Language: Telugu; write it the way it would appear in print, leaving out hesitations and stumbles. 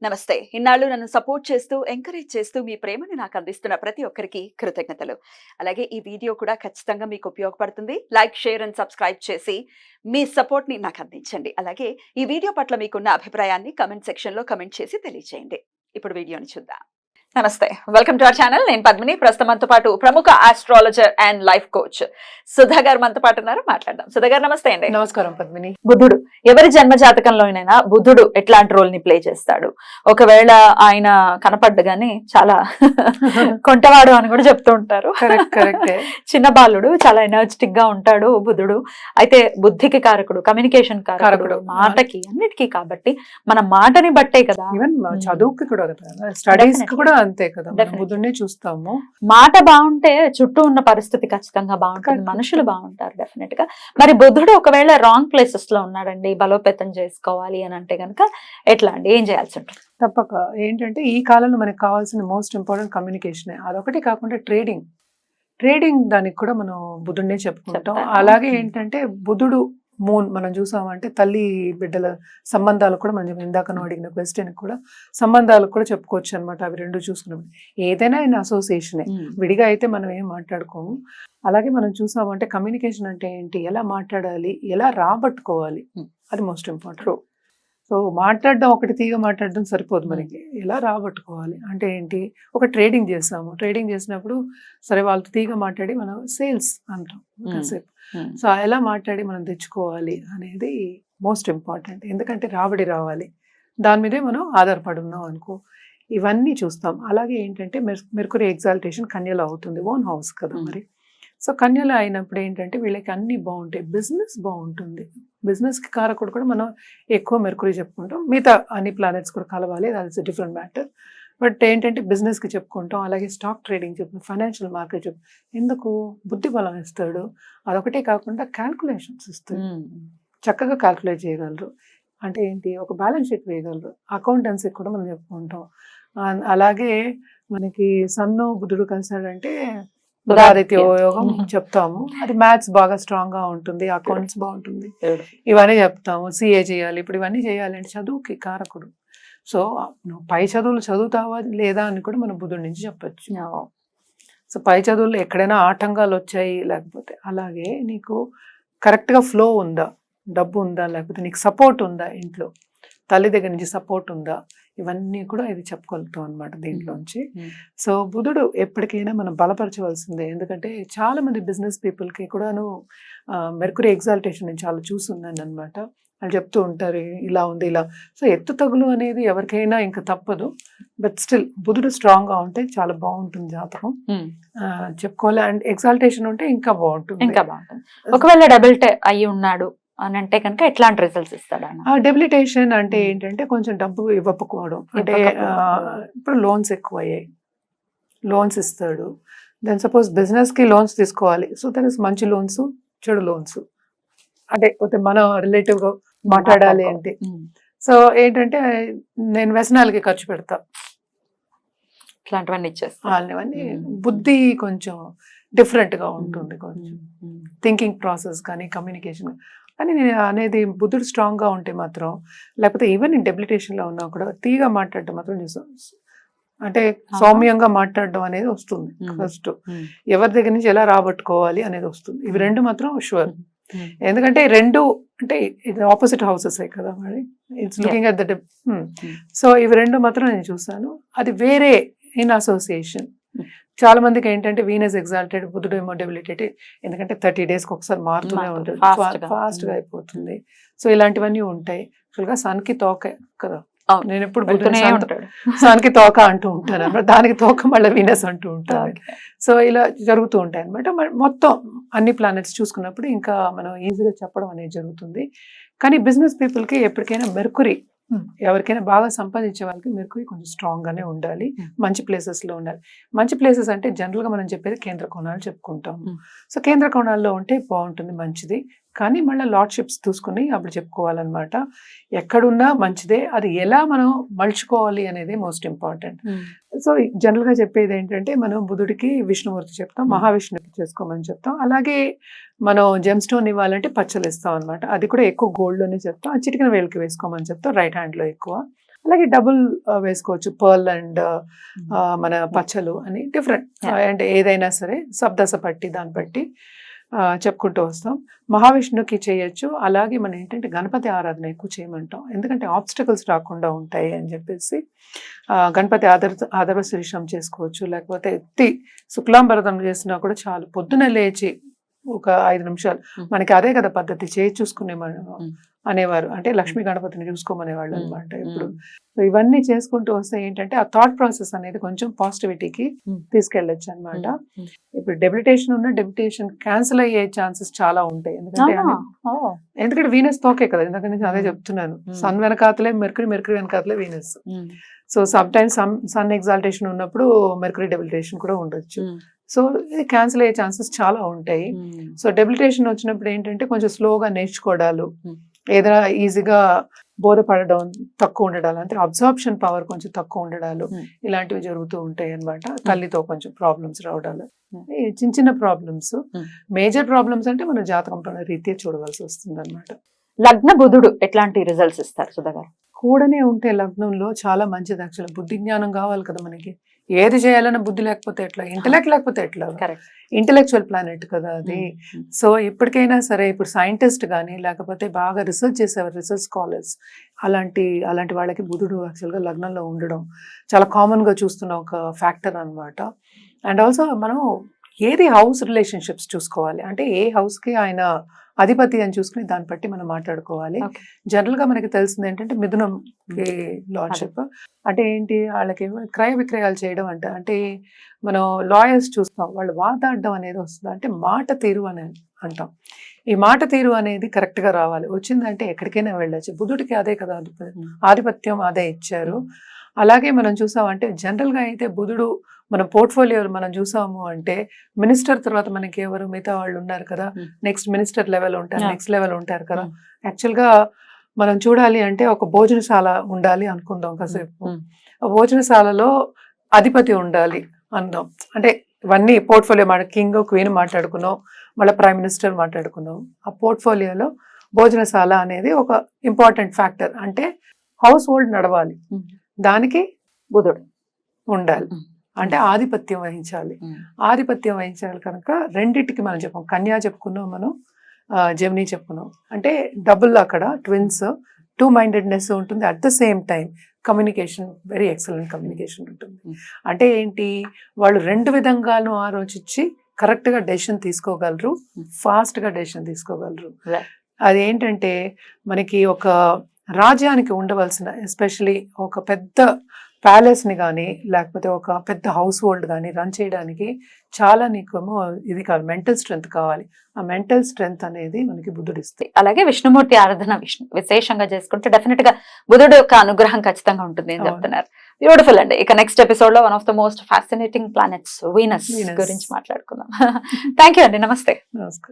నమస్తే. ఇన్నాళ్ళు నన్ను సపోర్ట్ చేస్తూ, ఎంకరేజ్ చేస్తూ మీ ప్రేమని నాకు అందిస్తున్న ప్రతి ఒక్కరికి కృతజ్ఞతలు. అలాగే ఈ వీడియో కూడా ఖచ్చితంగా మీకు ఉపయోగపడుతుంది. లైక్, షేర్ అండ్ సబ్స్క్రైబ్ చేసి మీ సపోర్ట్‌ని నాకు అందించండి. అలాగే ఈ వీడియో పట్ల మీకున్న అభిప్రాయాన్ని కామెంట్ సెక్షన్‌లో కామెంట్ చేసి తెలియజేయండి. ఇప్పుడు వీడియోని చూద్దాం. నమస్తే. Welcome to our channel. నేను పద్మిని. ప్రస్తుతం మనతో పాటు ప్రముఖ astrologer and life coach Sudha గారు మనతో పాటు ఉన్నారు. మాట్లాడదాం. సుధా గారు నమస్తే అండి. నమస్కారం పద్మిని. బుధుడు ఎవరి జన్మ జాతకంలోనైనా బుధుడు ఎట్లాంటి రోల్ ని ప్లే చేస్తాడు? ఒకవేళ ఆయన కనపడ్డగానే చాలా కొంటవాడు అని కూడా చెప్తూ ఉంటారు. చిన్న బాలుడు, చాలా ఎనర్జెటిక్ గా ఉంటాడు బుధుడు. అయితే బుద్ధికి కారకుడు, కమ్యూనికేషన్ కారకుడు, మాటకి, అన్నిటికీ. కాబట్టి మన మాటని బట్టే కదా, ఈవెన్ చదువుకి కూడా కదా, స్టడీస్ కి కూడా అంతే కదా, బుధుడిని చూస్తాము. మాట బాగుంటే చుట్టూ ఉన్న పరిస్థితి ఖచ్చితంగా బాగుంటుంది, మనుషులు బాగుంటారు డెఫినెట్ గా. మరి బుధుడు ఒకవేళ రాంగ్ ప్లేసెస్ లో ఉన్నాడండి, బలోపేతం చేసుకోవాలి అని అంటే గనక ఎట్లా అండి, ఏం చేయాల్సి ఉంటుంది? తప్పక ఏంటంటే ఈ కాలంలో మనకు కావాల్సిన మోస్ట్ ఇంపార్టెంట్ కమ్యూనికేషన్. అదొకటి కాకుండా ట్రేడింగ్ దానికి కూడా మనం బుధుడినే చెప్పుకుంటాం. అలాగే ఏంటంటే బుధుడు మూన్ మనం చూసామంటే తల్లి బిడ్డల సంబంధాలు కూడా మనం ఇందాక అడిగిన క్వశ్చన్ కూడా సంబంధాలు కూడా చెప్పుకోవచ్చు అనమాట. అవి రెండు చూసుకున్నప్పుడు ఏదైనా ఆయన అసోసియేషనే, విడిగా అయితే మనం ఏం మాట్లాడుకోము. అలాగే మనం చూసామంటే కమ్యూనికేషన్ అంటే ఏంటి, ఎలా మాట్లాడాలి, ఎలా రాబట్టుకోవాలి, అది మోస్ట్ ఇంపార్టెంట్. సో మాట్లాడడం ఒకటి తీగ మాట్లాడడం సరిపోదు మనకి, ఎలా రాబట్టుకోవాలి అంటే ఏంటి, ఒక ట్రేడింగ్ చేసినప్పుడు సరే వాళ్ళతో తీగ మాట్లాడి మనం సేల్స్ అంటాం కాసేపు. సో ఎలా మాట్లాడి మనం తెచ్చుకోవాలి అనేది మోస్ట్ ఇంపార్టెంట్. ఎందుకంటే రాబడి రావాలి, దాని మీదే మనం ఆధారపడి ఉన్నాం అనుకో. ఇవన్నీ చూస్తాం. అలాగే ఏంటంటే మెర్కురీ ఎగ్జాల్టేషన్ కన్యలో అవుతుంది, ఓన్ హౌస్ కదా మరి. సో కన్యలో అయినప్పుడు ఏంటంటే వీళ్ళకి అన్నీ బాగుంటాయి, బిజినెస్ బాగుంటుంది. బిజినెస్కి కారకుడు కూడా మనం ఎక్కువ మెర్కురీ చెప్పుకుంటాం. మిగతా అన్ని ప్లానెట్స్ కూడా కలవాలి, అది డిఫరెంట్ మ్యాటర్. బట్ ఏంటంటే బిజినెస్కి చెప్పుకుంటాం. అలాగే స్టాక్ ట్రేడింగ్ చెప్పుకుంటాం, ఫైనాన్షియల్ మార్కెట్ ఎందుకు బుద్ధి బలం ఇస్తాడు. అదొకటే కాకుండా క్యాల్కులేషన్స్ ఇస్తాడు, చక్కగా క్యాల్కులేట్ చేయగలరు. అంటే ఏంటి, ఒక బ్యాలెన్స్ షీట్ వేయగలరు. అకౌంటెన్సీ కూడా మనం చెప్పుకుంటాం. అలాగే మనకి సన్ను బుధుడు కలిసాడంటే బుధాదిత్య యోగం చెప్తాము. అది మ్యాథ్స్ బాగా స్ట్రాంగ్ గా ఉంటుంది, అకౌంట్స్ బాగుంటుంది, ఇవన్నీ చెప్తాము. సిఏ చేయాలి, ఇప్పుడు ఇవన్నీ చేయాలంటే చదువుకి కారకుడు. సో నువ్వు పై చదువులు చదువుతావా లేదా అని కూడా మనం బుధుడి నుంచి చెప్పచ్చు. సో పై చదువులు ఎక్కడైనా ఆటంకాలు వచ్చాయి, లేకపోతే అలాగే నీకు కరెక్ట్గా ఫ్లో ఉందా, డబ్బు ఉందా, లేకపోతే నీకు సపోర్ట్ ఉందా, ఇంట్లో తల్లి దగ్గర నుంచి సపోర్ట్ ఉందా, ఇవన్నీ కూడా ఇది చెప్పగలుగుతాం అనమాట దీంట్లోంచి. సో బుధుడు ఎప్పటికైనా మనం బలపరచవలసిందే. ఎందుకంటే చాలా మంది బిజినెస్ పీపుల్కి కూడాను మెర్కురీ ఎగ్జాల్టేషన్ నేను చాలా చూస్తున్నాను అనమాట. వాళ్ళు చెప్తూ ఉంటారు ఇలా ఉంది ఇలా. సో ఎత్తు తగులు అనేది ఎవరికైనా ఇంకా తప్పదు. బట్ స్టిల్ బుధుడు స్ట్రాంగ్గా ఉంటే చాలా బాగుంటుంది జాతకం, చెప్పుకోవాలి. అండ్ ఎగ్జాల్టేషన్ ఉంటే ఇంకా బాగుంటుంది. ఒకవేళ డబుల్ అయ్యి ఉన్నాడు అని అంటే కనుక ఎట్లాంటి రిజల్ట్స్ ఇస్తాడు? డెబిలిటేషన్ అంటే ఏంటంటే కొంచెం డబ్బు ఇవ్వకపోవడం. అంటే ఇప్పుడు లోన్స్ ఎక్కువ అయ్యాయి, లోన్స్ ఇస్తాడు. దెన్ సపోజ్ బిజినెస్కి లోన్స్ తీసుకోవాలి. సో దట్ ఇస్ మంచి లోన్స్, చెడు లోన్స్. అంటే మన రిలేటివ్గా మాట్లాడాలి అంటే సో ఏంటంటే నేను వ్యసనాలకి ఖర్చు పెడతా, ఇట్లాంటివన్నీ ఇచ్చేస్తాను. బుద్ధి కొంచెం డిఫరెంట్గా ఉంటుంది, కొంచెం థింకింగ్ ప్రాసెస్ కానీ కమ్యూనికేషన్ కానీ. నేను అనేది బుద్ధుడు స్ట్రాంగ్గా ఉంటే మాత్రం, లేకపోతే ఈవెన్ నేను డెబిలిటేషన్లో ఉన్నా కూడా తీగా మాట్లాడటం మాత్రం చూస్తాం. అంటే సౌమ్యంగా మాట్లాడడం అనేది వస్తుంది ఫస్ట్. ఎవరి దగ్గర నుంచి ఎలా రాబట్టుకోవాలి అనేది వస్తుంది. ఇవి రెండు మాత్రం షూర్. ఎందుకంటే రెండు అంటే ఇది ఆపోజిట్ హౌసెస్ కదా మరి, it's looking at the so ఇవి రెండు మాత్రం నేను చూస్తాను. అది వేరే ఇన్ అసోసియేషన్. చాలా మందికి ఏంటంటే వీనస్ ఎగ్జాల్టెడ్, బుధుడు ఏమో డెబిలిటేటెడ్. ఎందుకంటే 30 days ఒకసారి మారుతూనే ఉంటుంది, ఫాస్ట్గా అయిపోతుంది. సో ఇలాంటివన్నీ ఉంటాయి. యాక్చువల్గా సన్కి తోక కదా, నేను ఎప్పుడు సన్కి తోక అంటూ ఉంటాను అనమాట, దానికి తోక మళ్ళీ వీనస్ అంటూ ఉంటాను. సో ఇలా జరుగుతూ ఉంటాయి అనమాట. మొత్తం అన్ని ప్లానెట్స్ చూసుకున్నప్పుడు ఇంకా మనం ఈజీగా చెప్పడం అనేది జరుగుతుంది. కానీ బిజినెస్ పీపుల్కి ఎప్పటికైనా మెర్కురీ, ఎవరికైనా బాగా సంపాదించే వాళ్ళకి మెర్కురీ కొంచెం స్ట్రాంగ్గానే ఉండాలి, మంచి ప్లేసెస్లో ఉండాలి. మంచి ప్లేసెస్ అంటే జనరల్గా మనం చెప్పేది కేంద్ర కోణాలు చెప్పుకుంటాము. సో కేంద్ర కోణాల్లో ఉంటే బాగుంటుంది, మంచిది. కానీ మళ్ళీ లార్డ్షిప్స్ చూసుకుని అప్పుడు చెప్పుకోవాలన్నమాట. ఎక్కడున్నా మంచిదే, అది ఎలా మనం మలుచుకోవాలి అనేది మోస్ట్ ఇంపార్టెంట్. సో జనరల్గా చెప్పేది ఏంటంటే మనం బుధుడికి విష్ణుమూర్తి చెప్తాం, మహావిష్ణువుకి చేసుకోమని చెప్తాం. అలాగే మనం జెమ్ స్టోన్ ఇవ్వాలంటే పచ్చలు ఇస్తాం అనమాట. అది కూడా ఎక్కువ గోల్డ్లోనే చెప్తాం. చిటికిన వేలకి వేసుకోమని చెప్తాం, రైట్ హ్యాండ్లో ఎక్కువ. అలాగే డబుల్ వేసుకోవచ్చు, పర్ల్ అండ్ మన పచ్చలు అని డిఫరెంట్. అంటే ఏదైనా సరే సబ్దశ పట్టి దాన్ని బట్టి చెప్పుకుంటూ వస్తాం. మహావిష్ణుకి చేయొచ్చు. అలాగే మనం ఏంటంటే గణపతి ఆరాధన ఎక్కువ చేయమంటాం, ఎందుకంటే ఆబ్స్టకల్స్ రాకుండా ఉంటాయి అని చెప్పేసి. గణపతి ఆదర్వ శీర్షం చేసుకోవచ్చు, లేకపోతే ఎత్తి శుక్లాంబరదం చేసినా కూడా చాలు. పొద్దున లేచి ఒక 5 నిమిషాలు, మనకి అదే కదా పద్ధతి, చేయి చూసుకునే అనేవారు, అంటే లక్ష్మీ గణపతిని చూసుకోమనేవాళ్ళు అనమాట ఇప్పుడు. సో ఇవన్నీ చేసుకుంటూ వస్తే ఏంటంటే ఆ థాట్ ప్రాసెస్ అనేది కొంచెం పాజిటివిటీకి తీసుకెళ్ళొచ్చు అనమాట. ఇప్పుడు డెబిలిటేషన్ ఉన్న డెబిలిటేషన్ క్యాన్సిల్ అయ్యే ఛాన్సెస్ చాలా ఉంటాయి, ఎందుకంటే వీనస్ తోకే కదా, ఎందుకంటే నేను అదే చెప్తున్నాను. సన్ వెనకాతలే మెర్కురీ, మెర్కురీ వెనకాతలే Venus. So some times sun exaltation ఉన్నప్పుడు మెర్కురీ డెబిలిటేషన్ కూడా ఉండొచ్చు. సో ఇది క్యాన్సిల్ అయ్యే ఛాన్సెస్ చాలా ఉంటాయి. సో డెబిలిటేషన్ వచ్చినప్పుడు ఏంటంటే కొంచెం స్లోగా నేర్చుకోవడాలు, ఏదైనా ఈజీగా బోధపడడం తక్కువ ఉండడాలు, అంటే అబ్జార్ప్షన్ పవర్ కొంచెం తక్కువ ఉండడాలు, ఇలాంటివి జరుగుతూ ఉంటాయి అన్నమాట. తల్లితో కొంచెం ప్రాబ్లమ్స్ రావడాలు, చిన్న చిన్న ప్రాబ్లమ్స్. మేజర్ ప్రాబ్లమ్స్ అంటే మన జాతకం రీత్యా చూడవలసి వస్తుంది అనమాట. లగ్న బుధుడు ఎట్లాంటి రిజల్ట్స్ ఇస్తారు సుధా గారు? కూడానే ఉంటే లగ్నంలో చాలా మంచిది. యాక్చువల్ బుద్ధి జ్ఞానం కావాలి కదా మనకి, ఏది చేయాలన్నా బుద్ధి లేకపోతే ఎట్లా, ఇంటలెక్ట్ లేకపోతే ఎట్లా, ఇంటలెక్చువల్ ప్లానెట్ కదా అది. సో ఎప్పటికైనా సరే ఇప్పుడు సైంటిస్ట్ కానీ లేకపోతే బాగా రీసెర్చ్ చేసేవారు, రీసెర్చ్ స్కాలర్స్, అలాంటి వాళ్ళకి బుధుడు యాక్చువల్గా లగ్నంలో ఉండడం చాలా కామన్గా చూస్తున్న ఒక ఫ్యాక్టర్ అనమాట. అండ్ ఆల్సో మనం ఏది హౌస్ రిలేషన్షిప్స్ చూసుకోవాలి, అంటే ఏ హౌస్కి ఆయన అధిపతి అని చూసుకుని దాన్ని బట్టి మనం మాట్లాడుకోవాలి. జనరల్ గా మనకి తెలిసింది ఏంటంటే మిథునం లార్డ్షిప్ అంటే ఏంటి, వాళ్ళకి క్రయ విక్రయాలు చేయడం అంటే మనం లాయర్స్ చూస్తాం, వాళ్ళు వాదాడడం అనేది వస్తుంది, అంటే మాట తీరు అని అంటాం. ఈ మాట తీరు అనేది కరెక్ట్ గా రావాలి, వచ్చిందంటే ఎక్కడికైనా వెళ్ళచ్చు. బుధుడికి అదే కదా ఆధిపత్యం, అదే ఇచ్చారు. అలాగే మనం చూసామంటే జనరల్ గా అయితే బుధుడు మన పోర్ట్ఫోలియోలు మనం చూసాము అంటే మినిస్టర్ తర్వాత మనకి ఎవరు మిగతా వాళ్ళు ఉన్నారు కదా, నెక్స్ట్ మినిస్టర్ లెవెల్ ఉంటారు, నెక్స్ట్ లెవెల్ ఉంటారు కదా. యాక్చువల్గా మనం చూడాలి అంటే ఒక భోజనశాల ఉండాలి అనుకుందాం కాసేపు, భోజనశాలలో అధిపతి ఉండాలి అందాం. అంటే ఇవన్నీ పోర్ట్ఫోలియో కింగ్ క్వీన్ మాట్లాడుకున్నాం, మళ్ళీ ప్రైమ్ మినిస్టర్ మాట్లాడుకున్నాం. ఆ పోర్ట్ఫోలియోలో భోజనశాల అనేది ఒక ఇంపార్టెంట్ ఫ్యాక్టర్, అంటే హౌస్ హోల్డ్ నడవాలి, దానికి బుధుడు ఉండాలి, అంటే ఆధిపత్యం వహించాలి. ఆధిపత్యం వహించాలి కనుక రెండింటికి మనం చెప్పాం, కన్యా చెప్పుకున్నాం, మనం జెమిని చెప్పుకున్నాం. అంటే డబుల్ అక్కడ ట్విన్స్, 2 మైండెడ్నెస్ ఉంటుంది, at the same time communication, very excellent communication ఉంటుంది. అంటే ఏంటి, వాళ్ళు 2 విధంగాను ఆలోచించి కరెక్ట్గా డెసిషన్ తీసుకోగలరు, ఫాస్ట్గా డెసిషన్ తీసుకోగలరు. అదేంటంటే మనకి ఒక రాజ్యానికి ఉండవలసిన, ఎస్పెషలీ ఒక పెద్ద ప్యాలెస్ని కానీ లేకపోతే ఒక పెద్ద హౌస్ హోల్డ్ కానీ రన్ చేయడానికి చాలా నీకేమో ఇది కావాలి, మెంటల్ స్ట్రెంగ్త్ కావాలి. ఆ మెంటల్ స్ట్రెంగ్త్ అనేది మనకి బుధుడు ఇస్తాయి. అలాగే విష్ణుమూర్తి ఆరాధన విశేషంగా చేసుకుంటే డెఫినెట్ గా బుధుడు యొక్క అనుగ్రహం ఖచ్చితంగా ఉంటుంది అని చెప్తున్నారు. బ్యూటిఫుల్ అండి. ఇక నెక్స్ట్ ఎపిసోడ్ లో one of the most fascinating planets Venus గురించి మాట్లాడుకుందాం. థ్యాంక్ యూ అండి. నమస్తే. నమస్కారం.